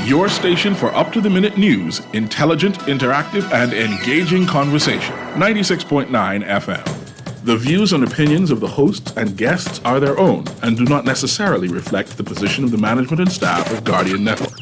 Your station for up-to-the-minute news, intelligent, interactive, and engaging conversation. 96.9 FM. The views and opinions of the hosts and guests are their own and do not necessarily reflect the position of the management and staff of Guardian Network.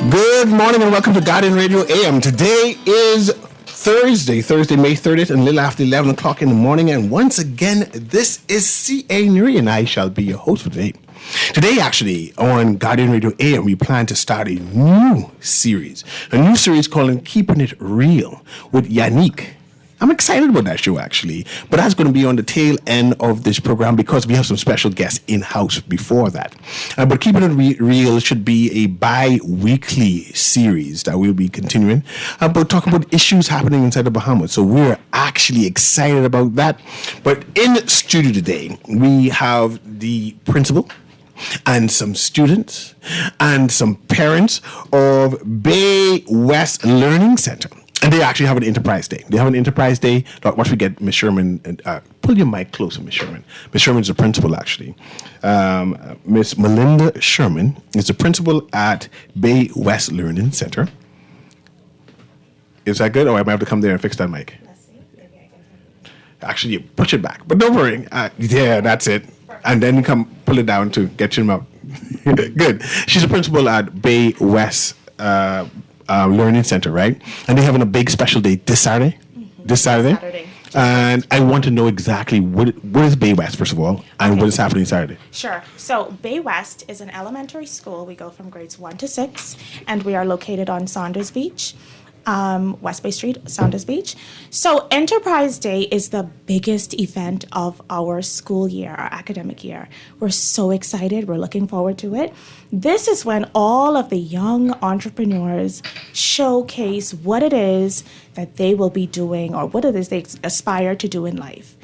Good morning and welcome to Guardian Radio A.M. Today is Thursday, May 30th, and a little after 11 o'clock in the morning. And once again, this is CA Newry, and I shall be your host for today. Today, actually, on Guardian Radio AM, we plan to start a new series called Keeping It Real with Yannick. I'm excited about that show, actually, but that's going to be on the tail end of this program because we have some special guests in-house before that. But Keeping It Real should be a bi-weekly series that we'll be continuing, but talking about issues happening inside the Bahamas. So we're actually excited about that. But in studio today, we have the principal and some students and some parents of Bay West Learning Center. And they actually have an Enterprise Day. They have an Enterprise Day. Once we get Ms. Sherman, pull your mic closer, Ms. Sherman. Ms. Sherman's the principal, actually. Ms. Melinda Sherman is the principal at Bay West Learning Center. Is that good? Or I might have to come there and fix that mic. Actually, you push it back. But don't worry. Yeah, that's it. And then you come pull it down to get your mouth. Good. She's the principal at Bay West Learning Center, right? And they're having a big special day this Saturday. Mm-hmm. This Saturday. And I want to know exactly what is Bay West, first of all, and what is happening Saturday. Sure. So Bay West is an elementary school. We go from grades 1 to 6, and we are located on Saunders Beach. West Bay Street, Saunders Beach. So Enterprise Day is the biggest event of our school year, our academic year. We're so excited. We're looking forward to it. This is when all of the young entrepreneurs showcase what it is that they will be doing or what it is they aspire to do in life.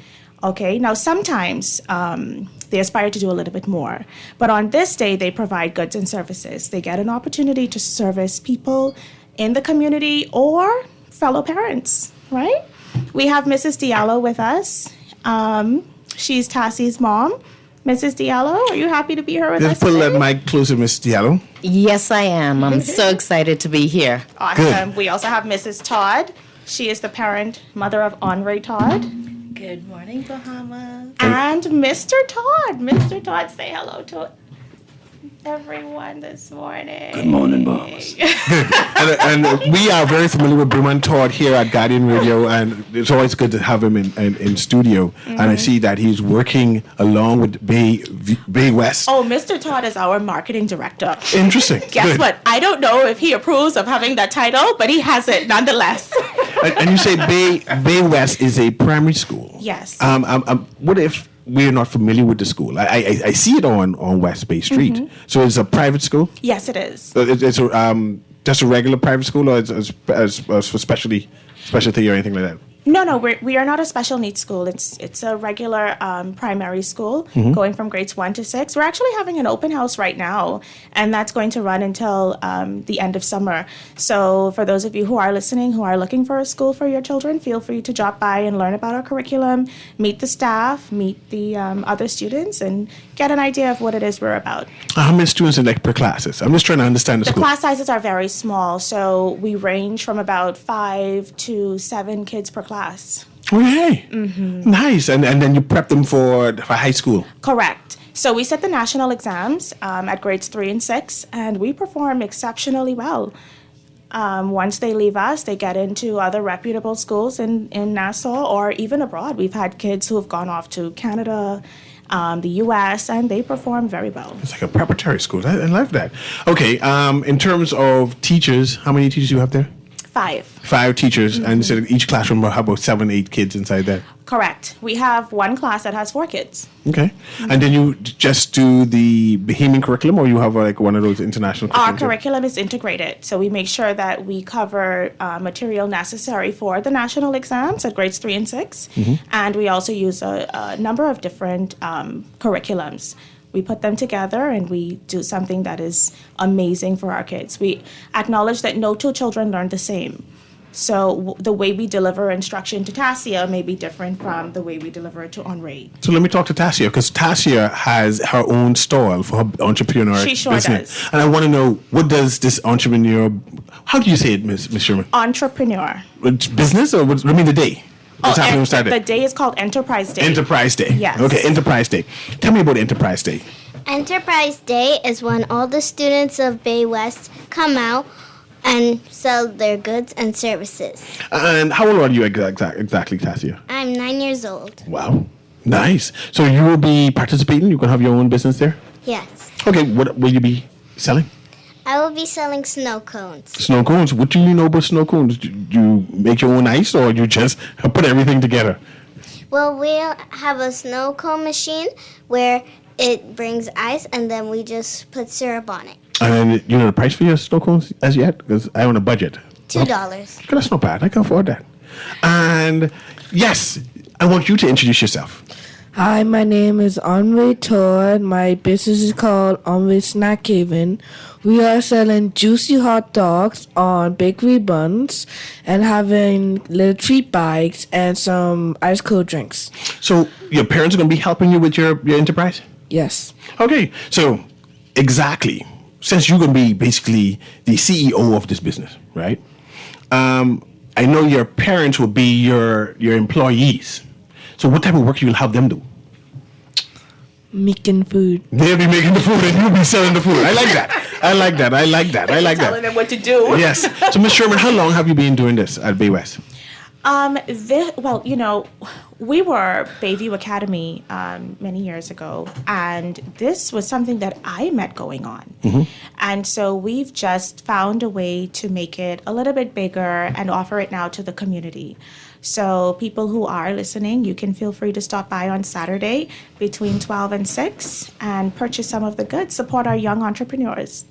Okay, now sometimes they aspire to do a little bit more. But on this day, they provide goods and services. They get an opportunity to service people in the community or fellow parents, right? We have Mrs. Diallo with us. She's Tassie's mom. Mrs. Diallo, are you happy to be here with us today? Let's pull that mic closer, Miss Diallo. Yes, I am. I'm so excited to be here. Awesome. Good. We also have Mrs. Todd. She is the mother of Andre Todd. Good morning, Bahamas. And Mr. Todd. Mr. Todd, say hello to everyone this morning. Good morning, Bahamas. and we are very familiar with Bruman Todd here at Guardian Radio, and it's always good to have him in studio. Mm-hmm. And I see that he's working along with Bay West. Oh, Mr. Todd is our marketing director. Interesting. Guess good. what? I don't know if he approves of having that title, but he has it nonetheless. and you say Bay West is a primary school. Yes. What if we're not familiar with the school? I see it on West Bay Street. Mm-hmm. So it's a private school? Yes, it is. It's just a regular private school, or as for specialty or anything like that? No, we are not a special needs school. It's a regular primary school, mm-hmm. going from grades 1 to 6. We're actually having an open house right now, and that's going to run until the end of summer. So for those of you who are listening, who are looking for a school for your children, feel free to drop by and learn about our curriculum, meet the staff, meet the other students, and get an idea of what it is we're about. How many students are per classes? I'm just trying to understand the school. The class sizes are very small, so we range from about 5 to 7 kids per class. Okay. Mm-hmm. Nice. And then you prep them for high school. Correct. So we set the national exams at grades 3 and 6, and we perform exceptionally well. Once they leave us, they get into other reputable schools in Nassau or even abroad. We've had kids who have gone off to Canada, the U.S., and they perform very well. It's like a preparatory school. I love that. Okay. In terms of teachers, how many teachers do you have there? 5. 5 teachers, mm-hmm. and so each classroom will have about 7, 8 kids inside there. Correct. We have one class that has 4 kids. Okay. Mm-hmm. And then you just do the Bahamian curriculum, or you have like one of those international curriculums? Our curriculum is integrated, so we make sure that we cover material necessary for the national exams at grades 3 and 6, mm-hmm. and we also use a number of different curriculums. we put them together and we do something that is amazing for our kids. We acknowledge that no two children learn the same. So the way we deliver instruction to Tassia may be different from the way we deliver it to Henri. So let me talk to Tassia, because Tassia has her own stall for her entrepreneur She sure business. does. And I want to know, what does this entrepreneur, how do you say it, Miss Sherman? Entrepreneur. It's business, or what, I mean the day? What's happening on Saturday? The day is called Enterprise Day. Enterprise Day. Yes. Okay, Enterprise Day. Tell me about Enterprise Day. Enterprise Day is when all the students of Bay West come out and sell their goods and services. And how old are you exactly, Tassia? I'm 9 years old. Wow. Nice. So you will be participating? You can have your own business there? Yes. Okay, what will you be selling? I will be selling snow cones. Snow cones. What do you know about snow cones? Do you make your own ice, or you just put everything together? Well, we'll have a snow cone machine where it brings ice and then we just put syrup on it. And you know the price for your snow cones as yet? Because I own a budget. $2. That's not bad. I can afford that. And yes, I want you to introduce yourself. Hi, my name is Henri Todd. My business is called Henri Snack Haven. We are selling juicy hot dogs on bakery buns and having little treat bags and some ice cold drinks. So your parents are going to be helping you with your enterprise? Yes. Okay, so exactly. Since you're going to be basically the CEO of this business, right? I know your parents will be your employees. So what type of work you'll have them do? Making food. They'll be making the food and you'll be selling the food. I like that. I like that. I like that. I like that. Telling them what to do. Yes. So, Ms. Sherman, how long have you been doing this at Bay West? Well, you know, we were Bayview Academy many years ago, and this was something that I met going on. And so we've just found a way to make it a little bit bigger and offer it now to the community. So people who are listening, you can feel free to stop by on Saturday between 12 and 6 and purchase some of the goods, support our young entrepreneurs.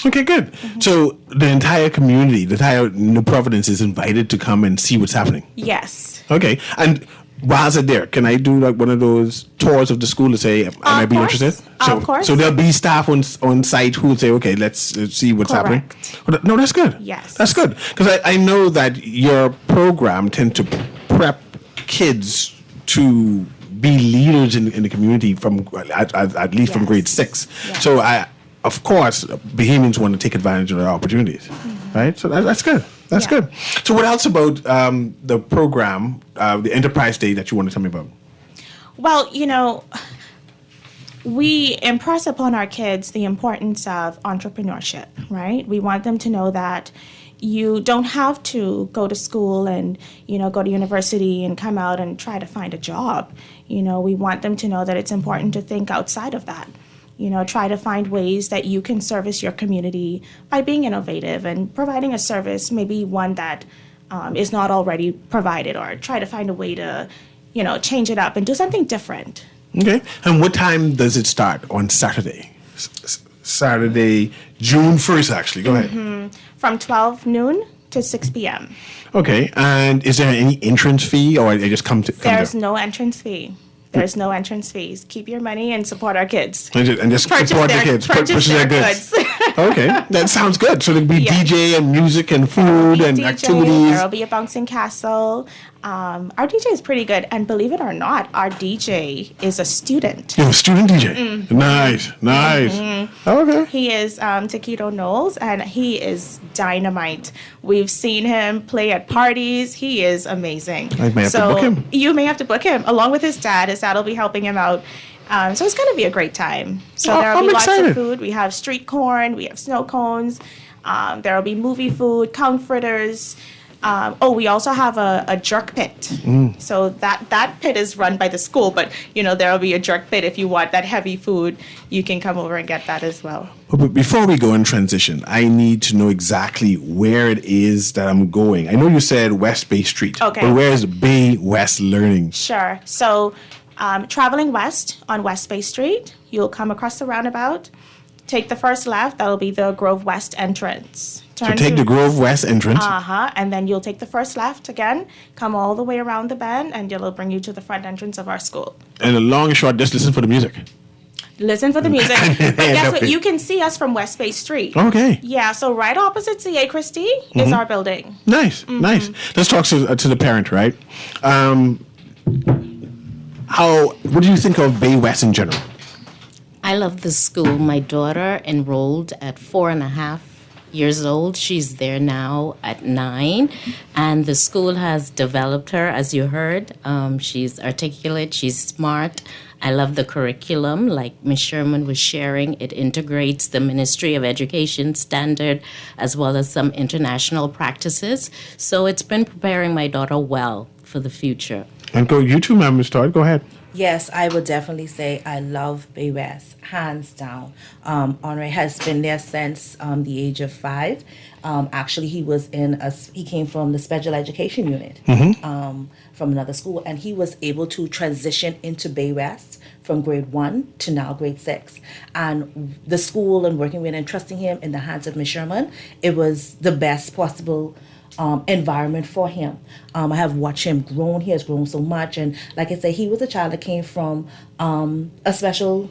Okay, good. So the entire community, the entire New Providence is invited to come and see what's happening. Yes. Okay. And while they're there, can I do like one of those tours of the school to say, am I be course. interested? So, Of course. So there'll be staff on site who will say, okay, let's see what's happening. Correct. No, that's good. Yes. That's good. Because I know that your program tend to prep kids to be leaders in the community from at least from Yes. grade 6. Yes. So of course, Bahamians want to take advantage of their opportunities, right? So that's good. That's Yeah. good. So what else about the program, the Enterprise Day that you want to tell me about? Well, you know, we impress upon our kids the importance of entrepreneurship, right? We want them to know that you don't have to go to school and, you know, go to university and come out and try to find a job. You know, we want them to know that it's important to think outside of that. You know, try to find ways that you can service your community by being innovative and providing a service, maybe one that is not already provided, or try to find a way to, you know, change it up and do something different. Okay. And what time does it start on Saturday? Saturday, June 1st, actually. Go ahead. From 12 noon to 6 p.m. Okay. And is there any entrance fee, or they just come There's there? no entrance fee. There's no entrance fees. Keep your money and support our kids. And just Purchase support the their- kids. purchase their goods. Okay. That sounds good. So there'll be Yeah. DJ and music and food and DJ, activities. There'll be a bouncing castle. Our DJ is pretty good, and believe it or not, our DJ is a student. You're a student DJ. Nice. Okay. He is Taquito Knowles, and he is dynamite. We've seen him play at parties. He is amazing. I may have to book him. You may have to book him, along with his dad. His dad will be helping him out. So it's going to be a great time. So there will I'm be lots excited. of food. We have street corn. We have snow cones. There will be movie food, conch fritters. We also have a jerk pit. So that pit is run by the school, but you know there will be a jerk pit if you want that heavy food. You can come over and get that as well. But before we go in transition, I need to know exactly where it is that I'm going. I know you said West Bay Street. Okay. But where is Bay West Learning? Sure. So traveling west on West Bay Street, you'll come across the roundabout. Take the first left. That'll be the Grove West entrance. So take the Grove West entrance. And then you'll take the first left again, come all the way around the bend, and it'll bring you to the front entrance of our school. And the long and short, just listen for the music. Listen for the music. But guess what? You can see us from West Bay Street. Okay. Yeah, so right opposite CA Christie is our building. Nice, nice. Let's talk to the parent, right? What do you think of Bay West in general? I love the school. My daughter enrolled at 4.5 years old. She's there now at 9. And the school has developed her, as you heard. She's articulate, she's smart. I love the curriculum, like Ms. Sherman was sharing. It integrates the Ministry of Education standard as well as some international practices. So it's been preparing my daughter well for the future. And you too, ma'am, Ms. Todd. Go ahead. Yes, I would definitely say I love Bay West, hands down. Henri has been there since the age of 5. Actually, he came from the special education unit from another school, and he was able to transition into Bay West from grade 1 to now grade 6. And the school and working with and trusting him in the hands of Ms. Sherman, it was the best possible environment for him. I have watched him grow. He has grown so much. And like I say, he was a child that came from a special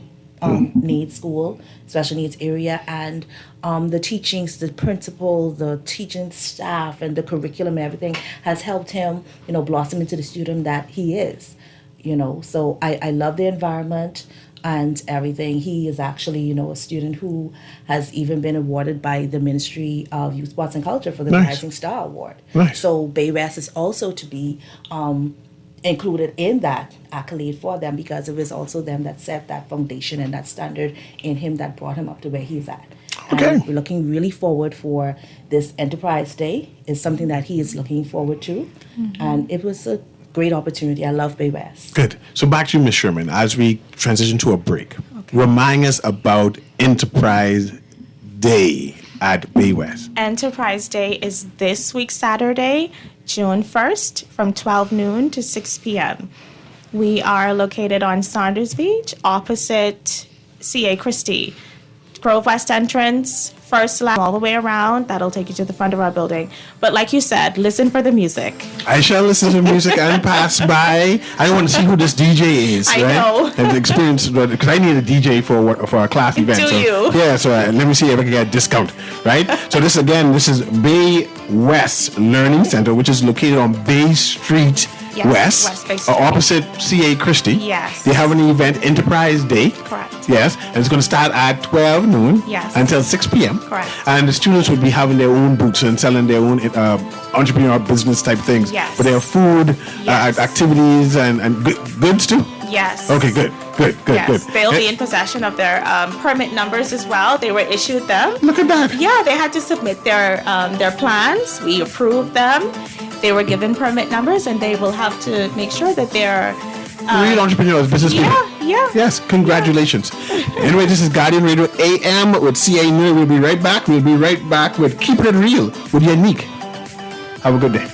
needs school, special needs area. And the teachings, the principal, the teaching staff, and the curriculum and everything has helped him, blossom into the student that he is. So I love the environment and everything. He is actually, a student who has even been awarded by the Ministry of Youth, Sports and Culture for the Rising Star Award. Nice. So Bay West is also to be included in that accolade for them, because it was also them that set that foundation and that standard in him that brought him up to where he's at. Okay. And we're looking really forward for this Enterprise Day. It's something that he is looking forward to. And it was a great opportunity. I love Bay West. Good. So back to you, Ms. Sherman, as we transition to a break. Remind us about Enterprise Day at Bay West. Enterprise Day is this week, Saturday, June 1st, from 12 noon to 6 p.m. We are located on Saunders Beach, opposite CA Christie. Grove West entrance, first lap, all the way around. That'll take you to the front of our building. But like you said, listen for the music. I shall listen to music and pass by. I want to see who this DJ is, I right? know. And the experience, because I need a DJ for a class event. Do so, you? Yeah, so let me see if I can get a discount, right? So this is Bay West Learning Center, which is located on Bay Street Yes, West Bay Street. Opposite CA Christie. Yes. They have an event, Enterprise Day. Correct. Yes, and it's going to start at 12 noon Yes. until 6 p.m. Correct. And the students would be having their own booths and selling their own entrepreneur business type things. Yes. But they have food, Yes. activities, and goods too. Yes. Okay, good. Yes, they'll be in possession of their permit numbers as well. They were issued them. Look at that. Yeah, they had to submit their plans. We approved them. They were given permit numbers, and they will have to make sure that they're Real entrepreneurs, business people. Yeah. Yes, congratulations. Anyway, this is Guardian Radio A.M. with CA Newry. We'll be right back. We'll be right back with Keeping It Real with Yannick. Have a good day.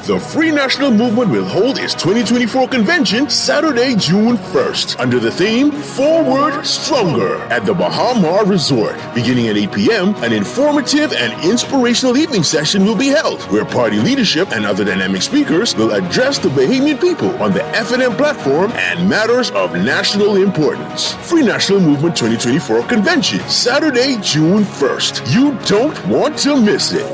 The Free National Movement will hold its 2024 convention Saturday, June 1st, under the theme Forward Stronger at the Bahama Resort. Beginning at 8 p.m., an informative and inspirational evening session will be held, where party leadership and other dynamic speakers will address the Bahamian people on the F&M platform and matters of national importance. Free National Movement 2024 convention, Saturday, June 1st. You don't want to miss it.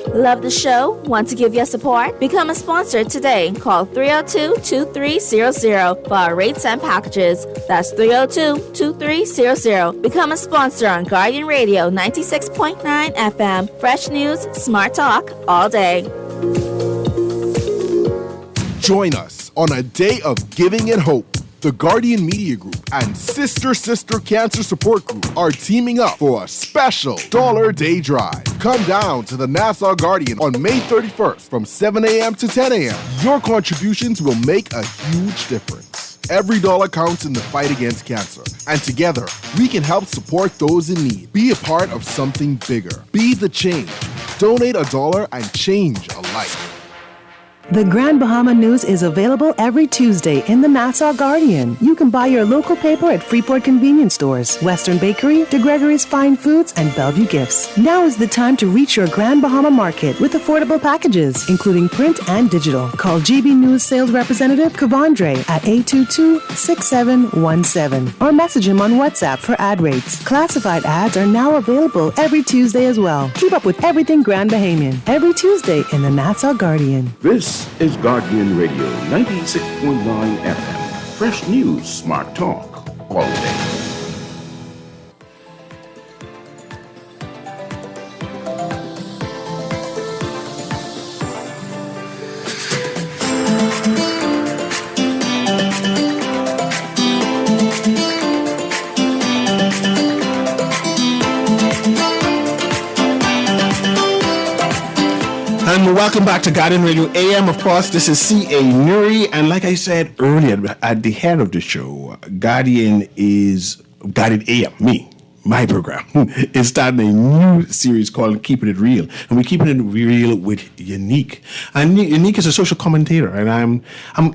Love the show? Want to give your support? Become a sponsor today. Call 302-2300 for our rates and packages. That's 302-2300. Become a sponsor on Guardian Radio 96.9 FM. Fresh news, smart talk, all day. Join us on a day of giving and hope. The Guardian Media Group and Sister Cancer Support Group are teaming up for a special Dollar Day Drive. Come down to the Nassau Guardian on May 31st from 7 a.m. to 10 a.m. Your contributions will make a huge difference. Every dollar counts in the fight against cancer. And together, we can help support those in need. Be a part of something bigger. Be the change. Donate $1 and change a life. The Grand Bahama News is available every Tuesday in the Nassau Guardian. You can buy your local paper at Freeport Convenience Stores, Western Bakery, De Gregory's Fine Foods, and Bellevue Gifts. Now is the time to reach your Grand Bahama Market with affordable packages, including print and digital. Call GB News Sales Representative Kavandre at 822-6717 or message him on WhatsApp for ad rates. Classified ads are now available every Tuesday as well. Keep up with everything Grand Bahamian every Tuesday in the Nassau Guardian. This is Guardian Radio 96.9 FM. Fresh news, smart talk, all day. And welcome back to Guardian Radio A.M. Of course, this is CA Newry. And like I said earlier at the head of the show, Guardian A.M., my program, is starting a new series called Keeping It Real. And we're keeping it real with Unique. And Unique is a social commentator. And I'm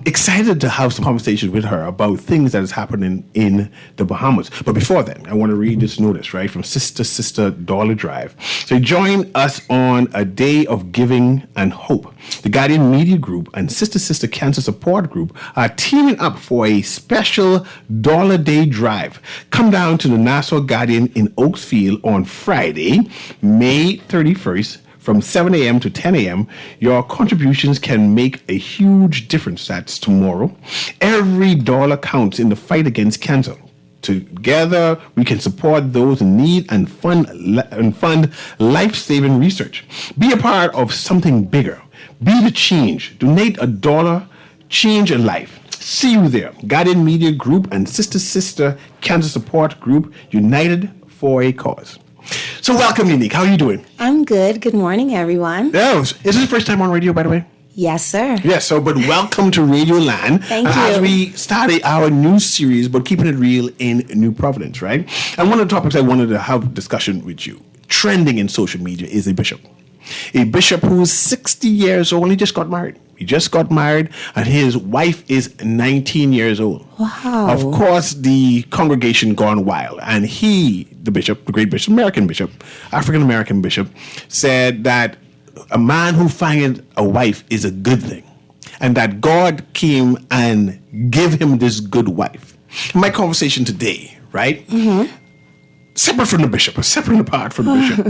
excited to have some conversations with her about things that is happening in the Bahamas. But before then, I want to read this notice, right, from Sister Dollar Drive. So join us on a day of giving and hope. The Guardian Media Group and Sister Cancer Support Group are teaming up for a special Dollar Day Drive. Come down to the Nassau Guardian in Oaksfield on Friday, May 31st from 7 a.m. to 10 a.m. Your contributions can make a huge difference. That's tomorrow. Every dollar counts in the fight against cancer. Together, we can support those in need and fund life-saving research. Be a part of something bigger. Be the change. Donate $1. Change a life. See you there. Guardian Media Group and Sister Cancer Support Group, united for a cause. So welcome, Unique. How are you doing? I'm good. Good morning, everyone. Yeah, is this the first time on radio, by the way? Yes, sir. Yes, but welcome to Radio Land. Thank you. As we started our new series, but keeping it real in New Providence, right? And one of the topics I wanted to have a discussion with you, trending in social media, is a bishop. A bishop who's 60 years old. He just got married. And his wife is 19 years old. Wow. Of course, the congregation gone wild. And he, the bishop, the great bishop, African-American bishop, said that a man who finds a wife is a good thing. And that God came and gave him this good wife. My conversation today, right? Mm-hmm. Separate from the bishop, or separate apart from the bishop,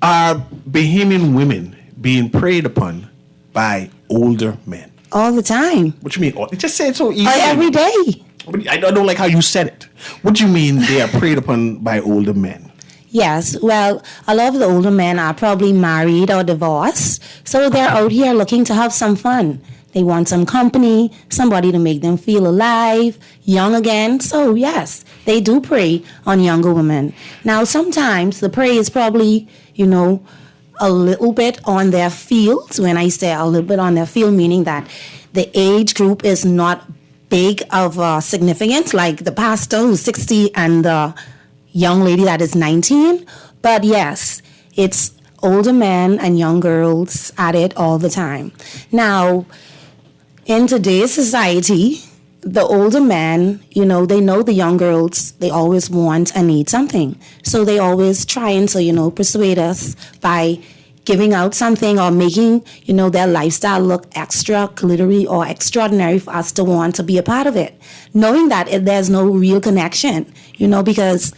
are Bahamian women being preyed upon by older men. All the time. What you mean? Just say it so easy. Every day. I don't like how you said it. What do you mean they are preyed upon by older men? Yes, well, a lot of the older men are probably married or divorced, so they're out here looking to have some fun. They want some company, somebody to make them feel alive, young again. So yes, they do prey on younger women. Now, sometimes the prey is probably, a little bit on their fields. When I say a little bit on their field, meaning that the age group is not big of significance, like the pastor who's 60 and the young lady that is 19. But yes, it's older men and young girls at it all the time. Now, in today's society, the older men, they know the young girls, they always want and need something. So they always trying to, persuade us by giving out something or making, their lifestyle look extra glittery or extraordinary for us to want to be a part of it. Knowing that there's no real connection, because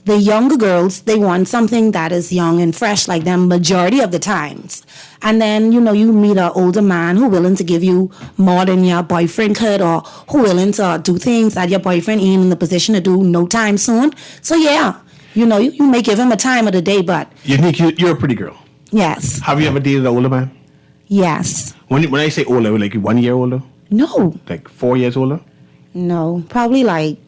the younger girls, they want something that is young and fresh like them majority of the times. And then, you meet an older man who willing to give you more than your boyfriend could, or who willing to do things that your boyfriend ain't in the position to do no time soon. So yeah, you may give him a time of the day, but... Unique, you're a pretty girl. Yes. Have you ever dated an older man? Yes. When I say older, like 1 year older? No. Like 4 years older? No, probably like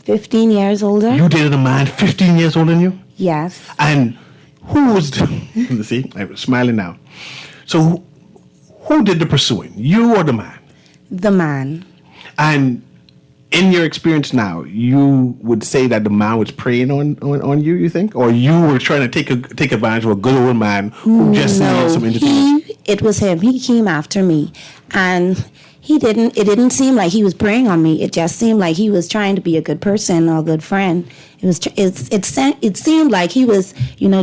15 years older. You dated a man 15 years older than you? Yes. And who was see, I'm smiling now. So who did the pursuing? You or the man? The man. And in your experience now, you would say that the man was preying on you, you think? Or you were trying to take advantage of a good old man who just needed some entertainment? It was him. He came after me. And it didn't seem like he was preying on me. It just seemed like he was trying to be a good person or a good friend. It seemed like he was,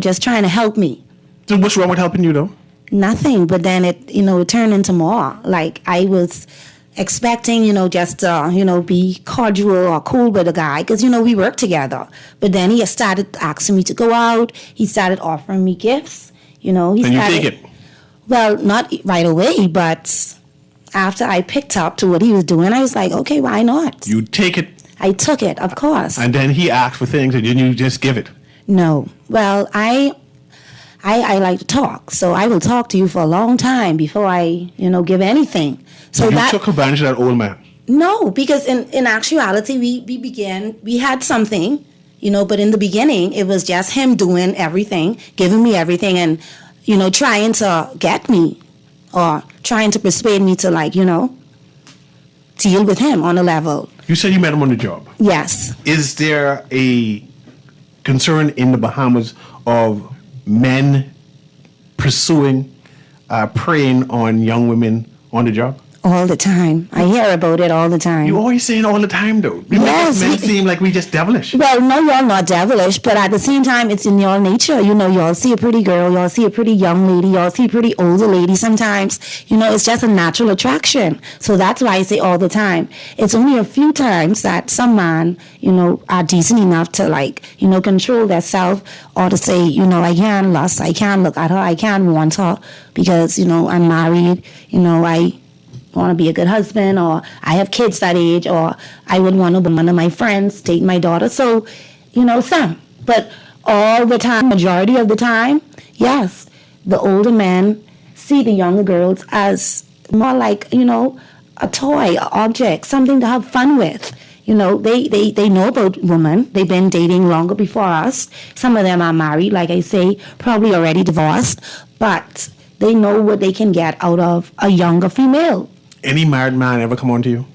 just trying to help me. So what's wrong with helping you, though? Nothing. But then it turned into more. Like I was expecting, just to, be cordial or cool with a guy because, we work together. But then he started asking me to go out. He started offering me gifts. You take it? Well, not right away, but after I picked up to what he was doing, I was like, okay, why not? You take it? I took it, of course. And then he asked for things and didn't you just give it? No. Well, I like to talk, so I will talk to you for a long time before I, give anything. So you took advantage of that old man? No, because in actuality, we had something, but in the beginning, it was just him doing everything, giving me everything, and, trying to get me or trying to persuade me to, deal with him on a level. You said you met him on the job? Yes. Is there a concern in the Bahamas of men pursuing, preying on young women on the job? All the time. I hear about it all the time. You always saying all the time, though. You make us men seem like we just devilish. Well, no, y'all not devilish, but at the same time, it's in your nature. Y'all see a pretty girl, y'all see a pretty young lady, y'all see a pretty older lady sometimes. It's just a natural attraction. So that's why I say all the time. It's only a few times that some man, are decent enough to, control their self or to say, I can't lust, I can't look at her, I can't want her because, I'm married, I want to be a good husband, or I have kids that age, or I would want to be one of my friends, date my daughter. So, some. But all the time, majority of the time, yes, the older men see the younger girls as more like, a toy, an object, something to have fun with. They know about women. They've been dating longer before us. Some of them are married, like I say, probably already divorced, but they know what they can get out of a younger female. Any married man ever come on to you?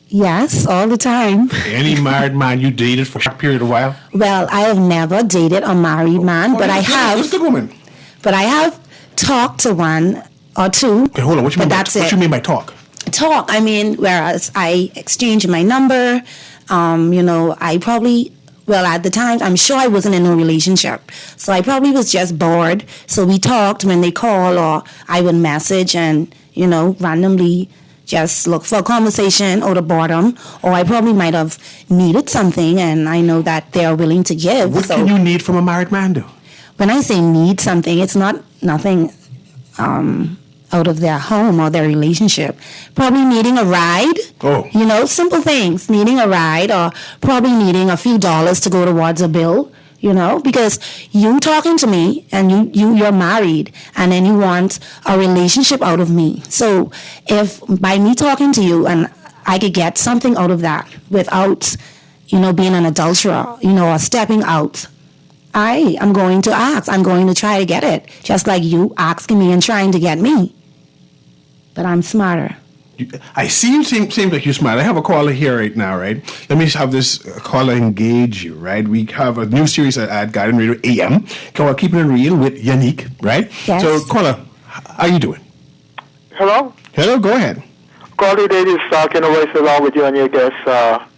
Yes, all the time. Any married man you dated for a short period of while? Well, I have never dated a married man, but I have. Who's a good woman? But I have talked to one or two. Okay, hold on. What you mean by talk? Talk. I mean, whereas I exchanged my number, I probably. Well, at the time, I'm sure I wasn't in a relationship. So I probably was just bored. So we talked when they call, or I would message and, randomly just look for a conversation or the boredom. Or I probably might have needed something, and I know that they're willing to give. What can you need from a married man, though? When I say need something, it's not nothing out of their home or their relationship. Probably needing a ride. Oh. Simple things. Needing a ride, or probably needing a few dollars to go towards a bill, because you talking to me and you're married and then you want a relationship out of me. So if by me talking to you and I could get something out of that without, being an adulterer, or stepping out, I am going to ask. I'm going to try to get it. Just like you asking me and trying to get me. But I'm smarter. I see you seem like you're smart. I have a caller here right now, right? Let me have this caller engage you, right? We have a new series at Guardian Radio A.M. called Keeping It Real with Yannick, right? Yes. So, caller, how you doing? Hello? Hello, go ahead. Caller, this is Ken Voice along with you and your guest,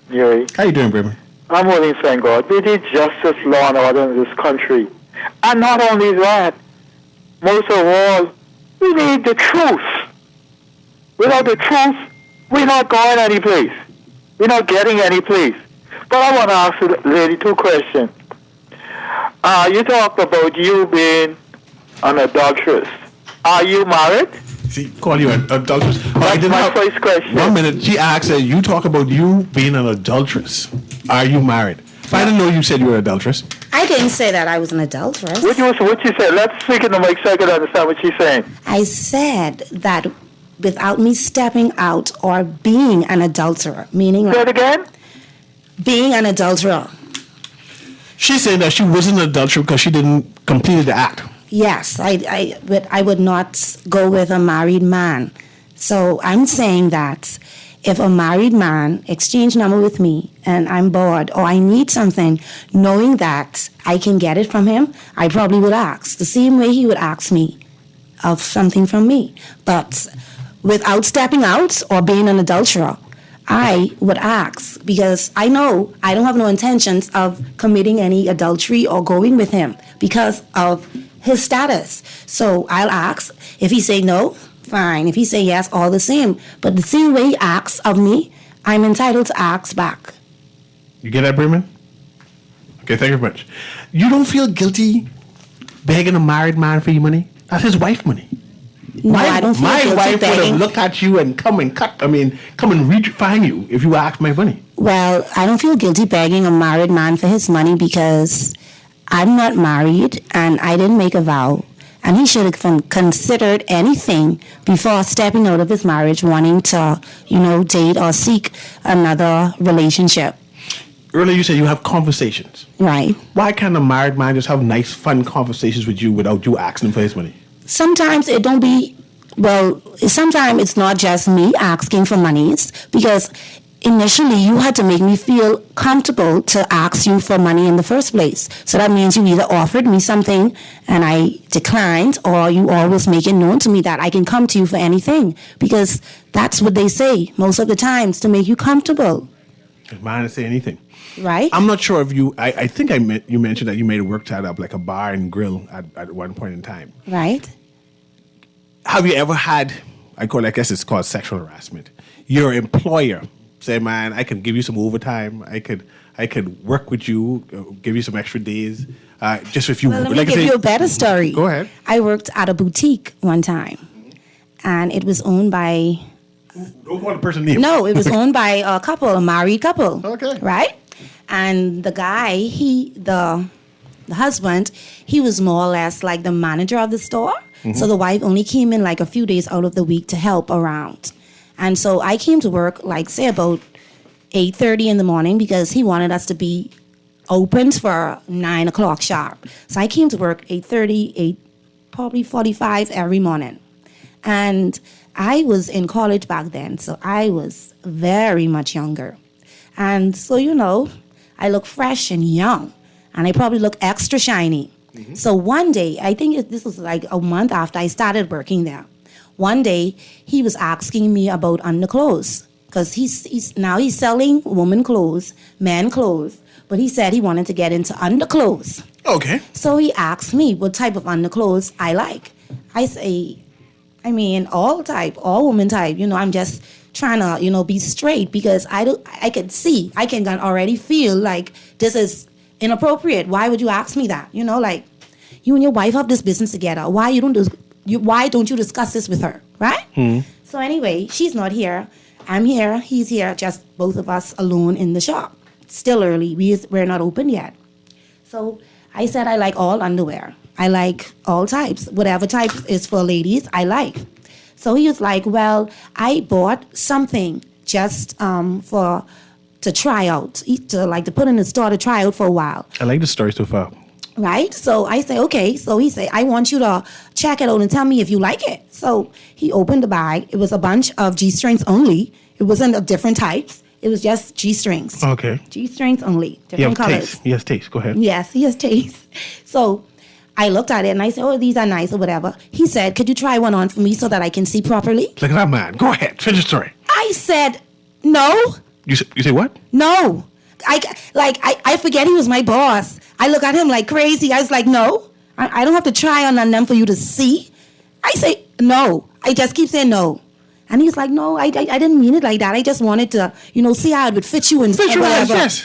Newry. How you doing, Braden? I'm willing, thank God. We need justice, law, and order in this country. And not only that, most of all, we need the truth. Without the truth, we're not going any place. We're not getting any place. But I want to ask the lady two questions. You talked about you being an adulteress. Are you married? She called you an adulteress. That's my first question. 1 minute. She asked, you talk about you being an adulteress. Are you married? I didn't know you said you were an adulteress. I didn't say that I was an adulteress. What you said? Let's speak in the mic so I can understand what she's saying. I said that without me stepping out or being an adulterer, meaning Say it again? Being an adulterer. She's saying that she wasn't an adulterer because she didn't complete the act. Yes, I would not go with a married man. So I'm saying that if a married man exchange number with me and I'm bored or I need something, knowing that I can get it from him, I probably would ask. The same way he would ask me of something from me. But without stepping out or being an adulterer, I would ask because I know I don't have no intentions of committing any adultery or going with him because of his status. So I'll ask. If he say no, fine. If he say yes, all the same. But the same way he asks of me, I'm entitled to ask back. You get that, Bremen? Okay, thank you very much. You don't feel guilty begging a married man for your money? That's his wife money. No, I don't feel guilty my wife would begging. have looked at you and come and reach find you if you asked my money. Well, I don't feel guilty begging a married man for his money because I'm not married and I didn't make a vow. And he should have considered anything before stepping out of his marriage, wanting to, date or seek another relationship. Earlier you said you have conversations. Right. Why can't a married man just have nice, fun conversations with you without you asking him for his money? Sometimes it don't be, sometimes it's not just me asking for monies because initially you had to make me feel comfortable to ask you for money in the first place. So that means you either offered me something and I declined, or you always make it known to me that I can come to you for anything because that's what they say most of the times, to make you comfortable. Mine to say anything. Right? I'm not sure if I think you mentioned that you made a work tied up like a bar and grill at one point in time. Right. Have you ever had, I guess it's called sexual harassment, your employer say, man, I can give you some overtime, I could work with you, give you some extra days, just if you... Well, let me give you a better story. Go ahead. I worked at a boutique one time, and it was owned by... Don't want a person name. No, it was owned by a married couple. Okay. Right? And the guy, the husband, he was more or less like the manager of the store. Mm-hmm. So the wife only came in like a few days out of the week to help around. And so I came to work say about 8:30 in the morning because he wanted us to be open for 9 o'clock sharp. So I came to work 8:30, probably 45 every morning. And I was in college back then, so I was very much younger. And so, I look fresh and young, and I probably look extra shiny. Mm-hmm. So one day, I think this was like a month after I started working there. One day, he was asking me about underclothes, because he's selling women clothes, men clothes, but he said he wanted to get into underclothes. Okay. So he asked me what type of underclothes I like. I say, all woman type. I'm just trying to, be straight because I can already feel like this is inappropriate. Why would you ask me that? You and your wife have this business together. Why don't you discuss this with her, right? Mm-hmm. So anyway, she's not here. I'm here. He's here. Just both of us alone in the shop. It's still early. We're not open yet. So I said I like all underwear. I like all types. Whatever type is for ladies, I like. So he was like, well, I bought something just to try out, to put in the store to try out for a while. I like the story so far. Right? So I say, okay. So he say, I want you to check it out and tell me if you like it. So he opened the bag. It was a bunch of G-strings only. It wasn't of different types. It was just G-strings. Okay. G-strings only. Different colors. He has taste. Go ahead. Yes, he has taste. So I looked at it and I said, oh, these are nice or whatever. He said, could you try one on for me so that I can see properly? Look at that man. Go ahead. Finish the story. I said, no. You say what? No. I forget he was my boss. I look at him like crazy. I was like, no. I don't have to try on them for you to see. I say, no. I just keep saying no. And he's like, no, I didn't mean it like that. I just wanted to, see how it would fit you and whatever. Yes.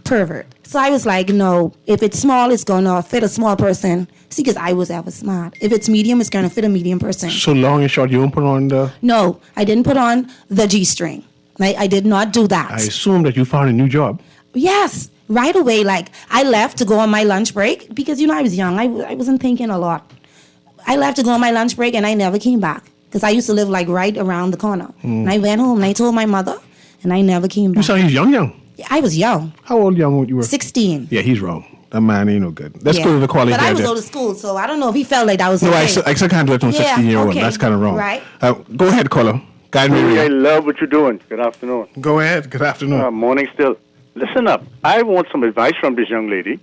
Pervert. So I was like, no, if it's small, it's going to fit a small person. See, because I was ever smart. If it's medium, it's going to fit a medium person. So long and short, you don't put on the... No, I didn't put on the G-string. I did not do that. I assume that you found a new job. Yes, right away. I left to go on my lunch break because, I was young. I wasn't thinking a lot. I left to go on my lunch break and I never came back. Because I used to live like right around the corner. And I went home and I told my mother, and I never came You back. saw he's young. I was young. How old you were? 16. Yeah, he's wrong. That man ain't no good. Let's Yeah. go to the quality. But I was there. old to school, so I don't know if he felt like that was No, okay. I still can't do it to a 16-year-old. okay. That's kind of wrong. Right. Go ahead, caller. Guide me. I love what you're doing. Good afternoon. Go ahead. Good afternoon. Morning still. Listen up. I want some advice from this young lady.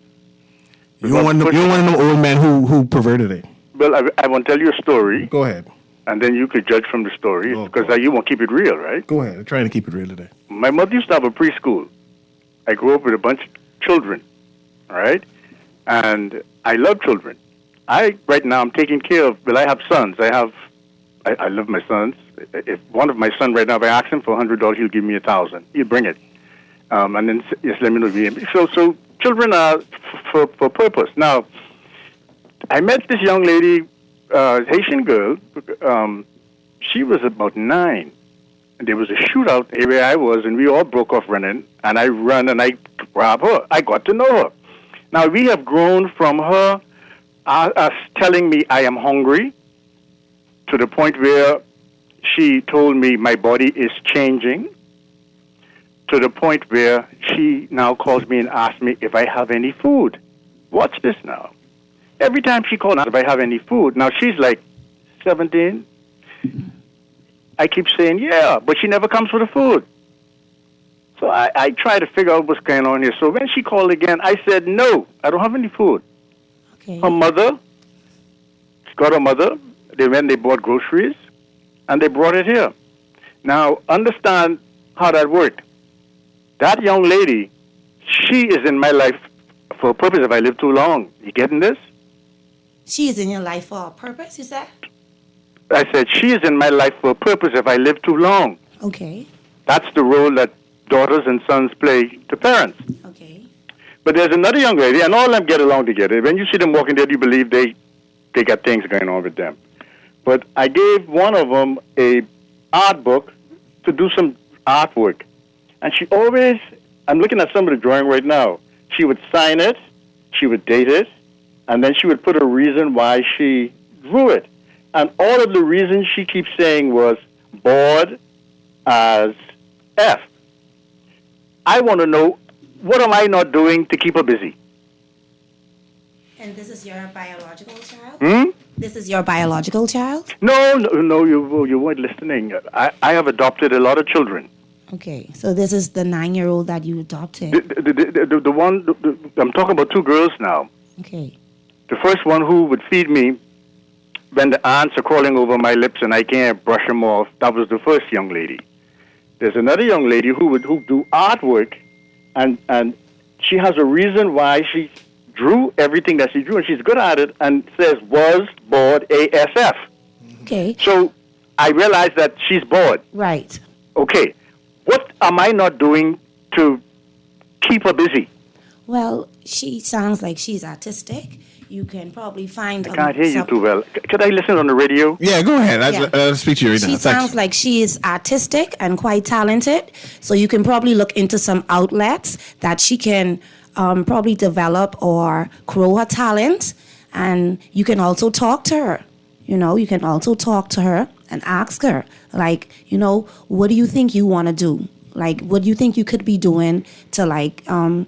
You don't want them old men who perverted it. Well, I want to tell you a story. Go ahead. And then you could judge from the story because you want to keep it real, right? Go ahead. I'm trying to keep it real today. My mother used to have a preschool. I grew up with a bunch of children, all right? And I love children. Right now, I'm taking care of, I have sons. I love my sons. If one of my sons right now, if I ask him for $100, he'll give me $1,000. He'll bring it. And then just let me know. So children are for purpose. Now, I met this young lady, Haitian girl. She was about 9. And there was a shootout where I was, and we all broke off running. And I run and I grab her. I got to know her. Now, we have grown from her telling me I am hungry to the point where she told me my body is changing, to the point where she now calls me and asks me if I have any food. Watch this now. Every time she calls out if I have any food, now she's like 17. I keep saying, yeah, but she never comes for the food. So I try to figure out what's going on here. So when she called again, I said, no, I don't have any food. Okay. Her mother, she got her mother, they went, they bought groceries, and they brought it here. Now, understand how that worked. That young lady, she is in my life for a purpose if I live too long. You getting this? She is in your life for a purpose, you said? I said, she is in my life for a purpose if I live too long. Okay. That's the role that daughters and sons play to parents. Okay. But there's another young lady, and all of them get along together. When you see them walking there, you believe they got things going on with them. But I gave one of them a art book to do some artwork. And she always, I'm looking at some of the drawing right now, she would sign it, she would date it, and then she would put a reason why she drew it. And all of the reasons she keeps saying was bored as F. I want to know, what am I not doing to keep her busy? And this is your biological child? This is your biological child? No, you weren't listening. I have adopted a lot of children. Okay, so this is the 9-year-old that you adopted. The one, I'm talking about 2 girls now. Okay. The first one who would feed me when the ants are crawling over my lips and I can't brush them off, that was the first young lady. There's another young lady who do artwork, and she has a reason why she drew everything that she drew, and she's good at it, and says, was bored ASF. Okay. So I realized that she's bored. Right. Okay. What am I not doing to keep her busy? Well, she sounds like she's artistic. You can probably find... I can't hear you too well. Could I listen on the radio? Yeah, go ahead. I'll speak to you right now. She sounds like she is artistic and quite talented. So you can probably look into some outlets that she can probably develop or grow her talent. And you can also talk to her. You can also talk to her and ask her, like, what do you think you want to do? Like, what do you think you could be doing to,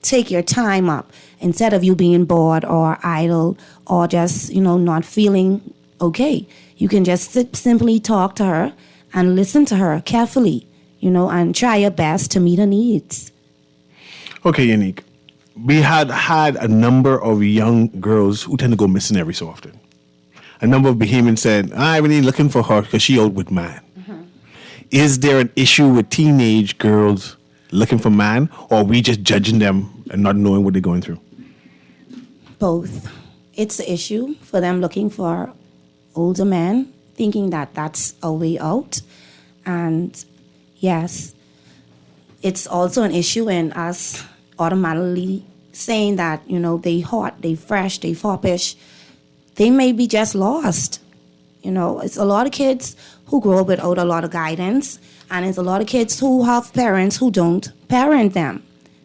take your time up instead of you being bored or idle or just, not feeling okay. You can just simply talk to her and listen to her carefully, and try your best to meet her needs. Okay, Yannick. We had a number of young girls who tend to go missing every so often. A number of Bahamians said, I'm really looking for her because she out with man. Mm-hmm. Is there an issue with teenage girls looking for man, or are we just judging them and not knowing what they're going through? Both. It's the issue for them looking for older men, thinking that that's a way out. And yes, it's also an issue in us automatically saying that, they hot, they fresh, they foppish. They may be just lost. It's a lot of kids who grow up without a lot of guidance, and it's a lot of kids who have parents who don't parent them,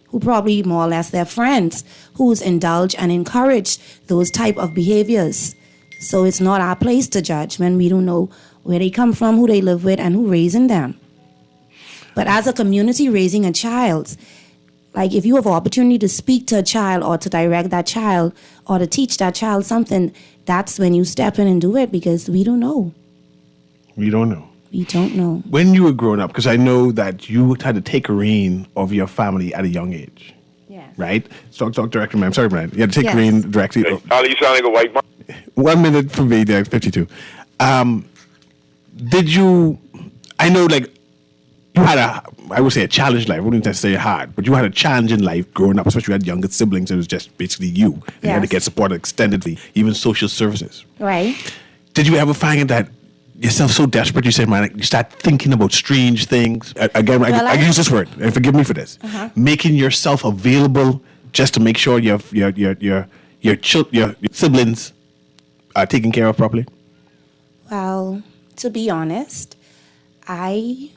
who probably more or less their friends, who's indulge and encourage those type of behaviors. So it's not our place to judge when we don't know where they come from, who they live with, and who raising them. But as a community raising a child, like if you have an opportunity to speak to a child or to direct that child or to teach that child something, that's when you step in and do it, because we don't know. We don't know. We don't know. When you were growing up, because I know that you had to take a reign of your family at a young age. Yes. Right? Talk directly, ma'am. Sorry, Brian. You had to take Yes. reign directly. Charlie, you sound like a white man. 1 minute from me there, 52. Did you, I know like you had I would say a challenged life. I wouldn't necessarily hard, but you had a challenge in life growing up, especially you had younger siblings. It was just basically you. And you had to Yes. get support extendedly, even social services. Right. Did you ever find that yourself so desperate, you said, man, you start thinking about strange things? Again, Well, I use this word, and forgive me for this. Uh-huh. Making yourself available just to make sure your siblings are taken care of properly? Well, to be honest, I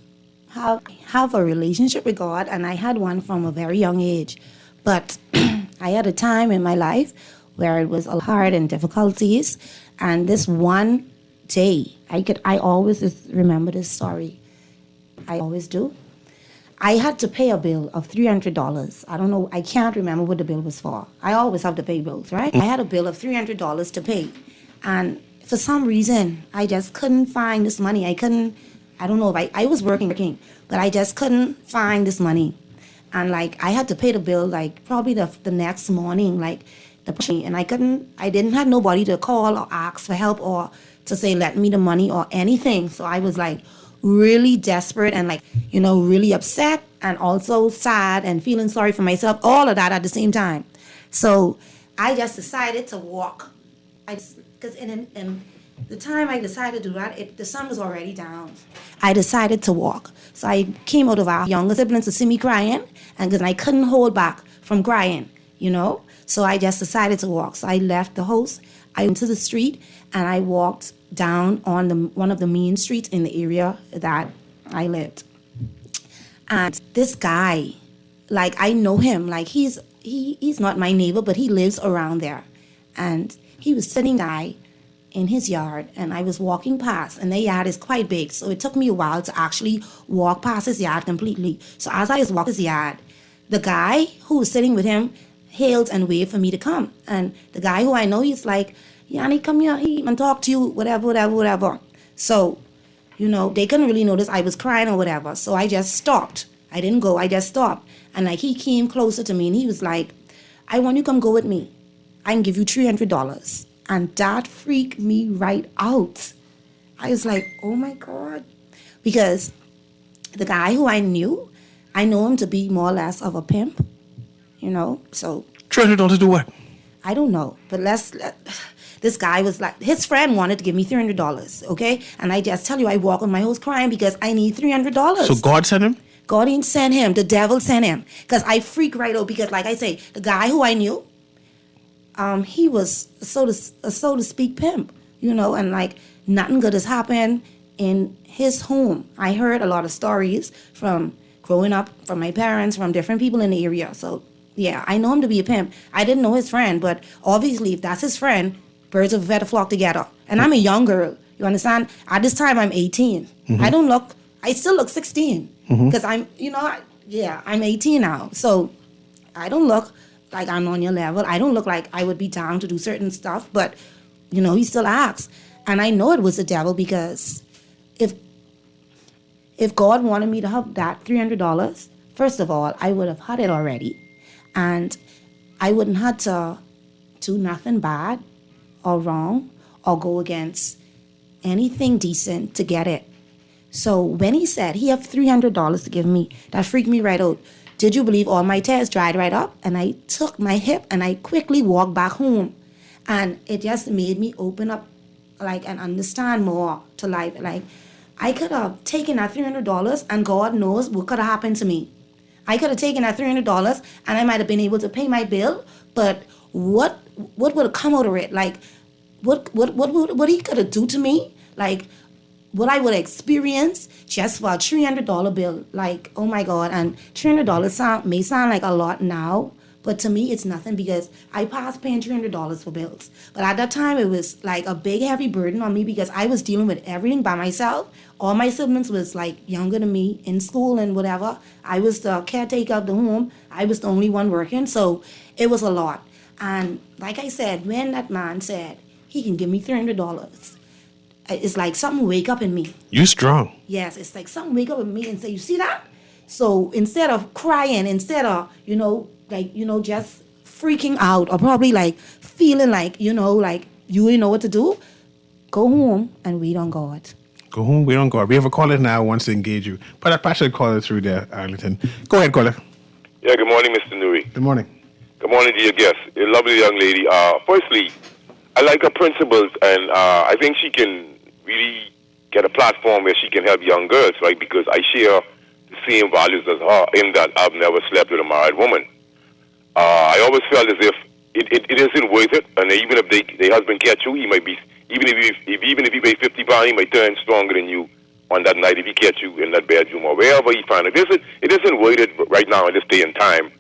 have a relationship with God, and I had one from a very young age. But I had a time in my life where it was hard and difficulties. And this one day, I always just remember this story. I always do. I had to pay a bill of $300. I don't know, I can't remember what the bill was for. I always have to pay bills, right? I had a bill of $300 to pay. And for some reason, I just couldn't find this money. I don't know if I was working, but I just couldn't find this money. And like, I had to pay the bill like probably the next morning, like and I didn't have nobody to call or ask for help or to say, let me the money or anything. So I was like really desperate and like, really upset and also sad and feeling sorry for myself, all of that at the same time. So I just decided to walk. Because in the time I decided to do that, the sun was already down. I decided to walk. So I came out of our younger siblings to see me crying, and because I couldn't hold back from crying, So I just decided to walk. So I left the house, I went to the street, and I walked down on one of the main streets in the area that I lived. And this guy, like I know him, like he's not my neighbor, but he lives around there. And he was sitting there in his yard, and I was walking past, and the yard is quite big, so it took me a while to actually walk past his yard completely. So as I was walking his yard, the guy who was sitting with him hailed and waved for me to come. And the guy who I know, he's like, Yanni, come here, he and talk to you, whatever. So, they couldn't really notice I was crying or whatever. So I just stopped. I didn't go, I just stopped. And like he came closer to me and he was like, I want you to come go with me. I can give you $300. And that freaked me right out. I was like, oh my God. Because the guy who I know him to be more or less of a pimp, so. $300 to do what? I don't know, but this guy was like, his friend wanted to give me $300, okay? And I just tell you, I walk on my house crying because I need $300. So God sent him? God didn't send him, the devil sent him. Because I freak right out because like I say, the guy who I knew, he was so to speak pimp, and like nothing good has happened in his home. I heard a lot of stories from growing up, from my parents, from different people in the area. So yeah, I know him to be a pimp. I didn't know his friend, but obviously if that's his friend, birds of a feather flock together. And I'm a young girl, you understand? At this time I'm 18. Mm-hmm. I still look 16 because I'm 18 now. So I don't look like I'm on your level. I don't look like I would be down to do certain stuff, but, he still asks. And I know it was the devil because if God wanted me to have that $300, first of all, I would have had it already. And I wouldn't have to do nothing bad or wrong or go against anything decent to get it. So when he said he had $300 to give me, that freaked me right out. Did you believe all my tears dried right up? And I took my hip and I quickly walked back home. And it just made me open up and understand more to life. Like I could have taken that $300 and God knows what could have happened to me. I could have taken that $300 and I might have been able to pay my bill, but what would have come out of it? Like what he could have do to me? Like what I would experience just for a $300 bill. Like, oh my God. And $300 may sound like a lot now, But to me, it's nothing because I passed paying $300 for bills. But at that time, it was like a big, heavy burden on me because I was dealing with everything by myself. All my siblings was like younger than me in school and whatever. I was the caretaker of the home. I was the only one working. So it was a lot. And like I said, when that man said he can give me $300, it's like something wake up in me. You strong. Yes, it's like something wake up in me and say, you see that? So instead of crying, instead of, just freaking out or probably like feeling like, like you didn't know what to do, go home and wait on God. Go home, wait on God. We have a caller now who wants to engage you. But I pass the caller through there, Arlington. Go ahead, caller. Yeah, good morning, Mr. Newry. Good morning. Good morning to your guest, a lovely young lady. Firstly, I like her principles, and I think she can really get a platform where she can help young girls, right? Because I share the same values as her in that I've never slept with a married woman. I always felt as if it isn't worth it, and even if their husband catch you, he might be, even if he weigh 50 pounds, he might turn stronger than you on that night if he catch you in that bedroom or wherever he find it. It isn't worth it right now in this day and time.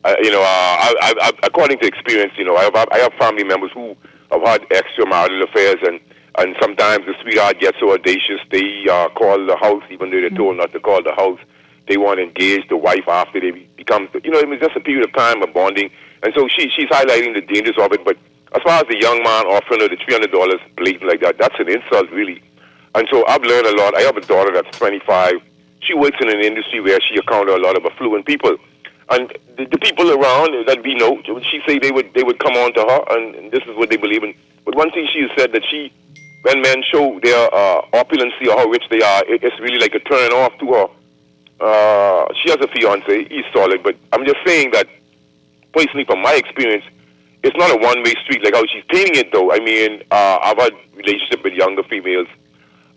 I according to experience, I have family members who have had extramarital affairs, and sometimes the sweetheart gets so audacious, they call the house, even though they're told not to call the house. They want to engage the wife after they become, it's just a period of time of bonding. And so she's highlighting the dangers of it. But as far as the young man offering her the $300 blatant like that, that's an insult, really. And so I've learned a lot. I have a daughter that's 25. She works in an industry where she encountered a lot of affluent people. And the people around that we know, she say they would come on to her, and this is what they believe in. But one thing she has said that when men show their opulency or how rich they are, it's really like a turn off to her. She has a fiance, he's solid, but I'm just saying that, personally, from my experience, it's not a one-way street like how she's painting it, though. I mean, I've had relationship with younger females.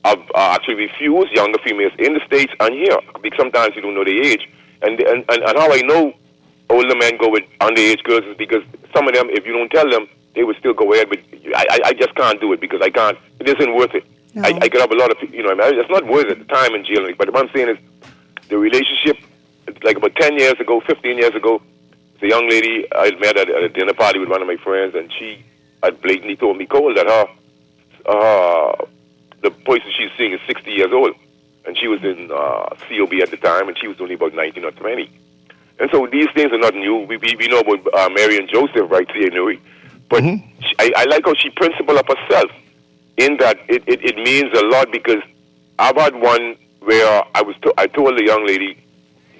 I've actually refused younger females in the States and here, because sometimes you don't know their age. And how I know older men go with underage girls is because some of them, if you don't tell them, they would still go ahead. But I just can't do it because I can't. It isn't worth it. No. I could have a lot of, it's not worth it, the time in jail. But what I'm saying is the relationship, like about 10 years ago, 15 years ago, the young lady I had met at a dinner party with one of my friends, and she had blatantly told me cold that the person she's seeing is 60 years old. And she was in COB at the time, and she was only about 19 or 20. And so these things are not new. We know about Mary and Joseph, right, CA Newry. But I like how she principled up herself in that it means a lot because I've had one where I told the young lady,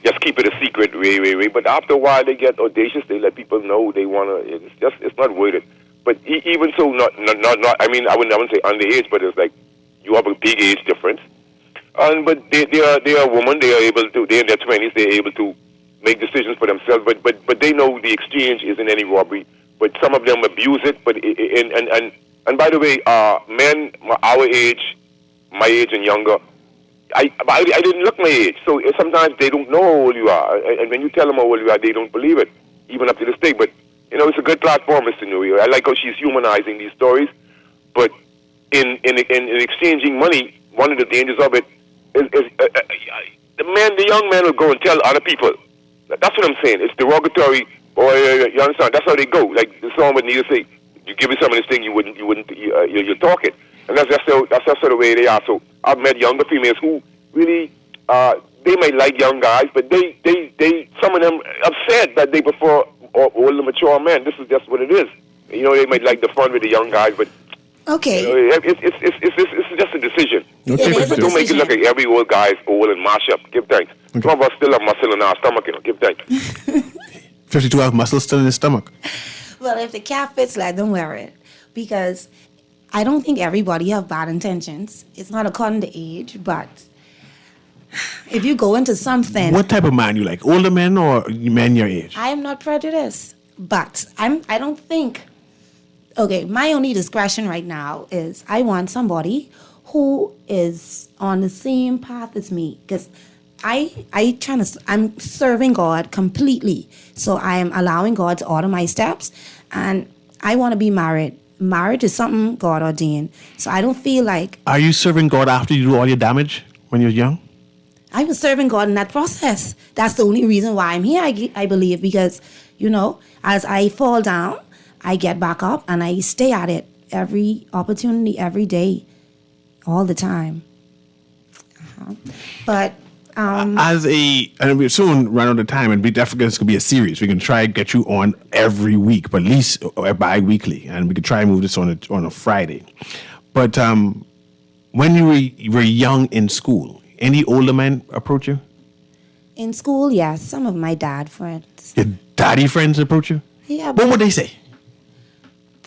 just keep it a secret, way. But after a while, they get audacious. They let people know they want to. It's not worth it. But even so, not. I mean, I wouldn't say underage, but it's like you have a big age difference. But they are a woman. They are able to. They're in their 20s. They're able to make decisions for themselves. But they know the exchange isn't any robbery. But some of them abuse it. But and by the way, men our age, my age and younger, I didn't look my age. So sometimes they don't know how old you are. And when you tell them how old you are, they don't believe it, even up to this day. But it's a good platform, Mr. Newry. I like how she's humanizing these stories. But in exchanging money, one of the dangers of it is the young man will go and tell other people. That's what I'm saying. It's derogatory, or you understand? That's how they go. Like the song would need to say, "You give me some of this thing, you're talking," and that's just the way they are. So I've met younger females who really they might like young guys, but they some of them have said that they prefer older, mature men. This is just what it is. They might like the fun with the young guys, but. Okay. It's just a decision. But don't make it look like every old guy is old and mash up. Give thanks. Okay. Some of us still have muscle in our stomach, Give thanks. 52 have muscle still in his stomach. Well, if the cap fits, let them wear it. Because I don't think everybody have bad intentions. It's not according to age, but if you go into something... What type of man you like? Older men or men your age? I am not prejudiced. But I don't think... Okay, my only discretion right now is I want somebody who is on the same path as me, because I'm serving God completely. So I am allowing God to order my steps, and I want to be married. Marriage is something God ordained. So I don't feel like... Are you serving God after you do all your damage when you're young? I was serving God in that process. That's the only reason why I'm here, I believe, because as I fall down, I get back up and I stay at it every opportunity, every day, all the time. But and we'll soon run out of time, and we definitely it's gonna be a series. We can try to get you on every week, but at least bi-weekly, and we could try and move this on a Friday. But when you were young in school, any older men approach you? In school, yes, some of my dad friends. Your daddy friends approach you? Yeah. What would they say?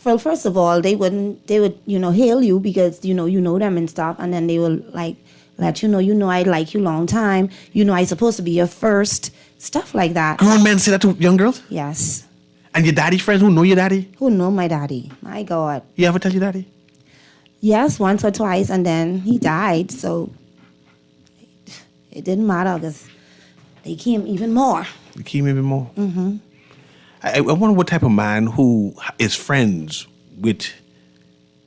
Well, first of all, they would hail you because you know them and stuff, and then they will like let you know I like you long time. I supposed to be your first, stuff like that. Grown men say that to young girls? Yes. And your daddy friends who know your daddy? Who know my daddy? My God. You ever tell your daddy? Yes, once or twice, and then he died, so it didn't matter because they came even more. They came even more? Mm-hmm. I wonder what type of man who is friends with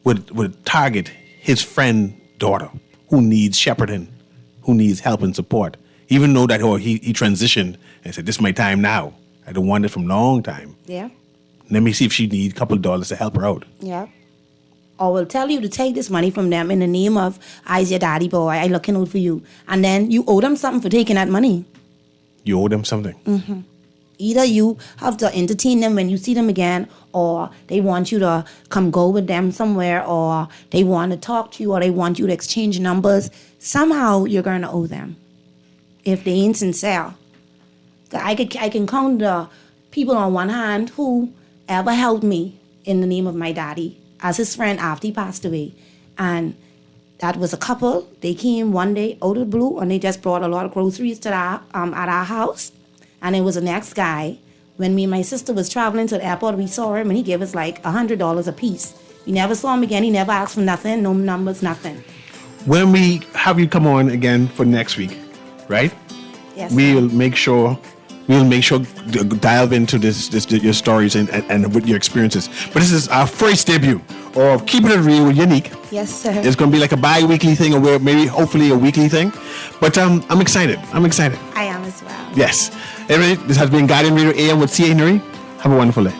would target his friend daughter who needs shepherding, who needs help and support, even though that he transitioned and said, "This is my time now. I don't want it from long time. Yeah. Let me see if she needs a couple of dollars to help her out." Yeah. Or will tell you to take this money from them in the name of, "I's your daddy boy, I looking out for you." And then you owe them something for taking that money. You owe them something. Mm-hmm. Either you have to entertain them when you see them again, or they want you to come go with them somewhere, or they want to talk to you, or they want you to exchange numbers. Somehow you're going to owe them if they ain't sincere. I can count the people on one hand who ever helped me in the name of my daddy as his friend after he passed away. And that was a couple. They came one day out of the blue and they just brought a lot of groceries to at our house. And it was the next guy. When me and my sister was traveling to the airport, we saw him and he gave us like $100 a piece. We never saw him again. He never asked for nothing, no numbers, nothing. When we have you come on again for next week, right? Yes. We'll make sure to dive into this your stories and with your experiences. But this is our first debut of Keeping It Real with Unique. Yes, sir. It's going to be like a bi-weekly thing, or maybe hopefully a weekly thing. But I'm excited. I am as well. Yes. Anyway, this has been Guardian Radio A.M. with CA Newry. Have a wonderful day.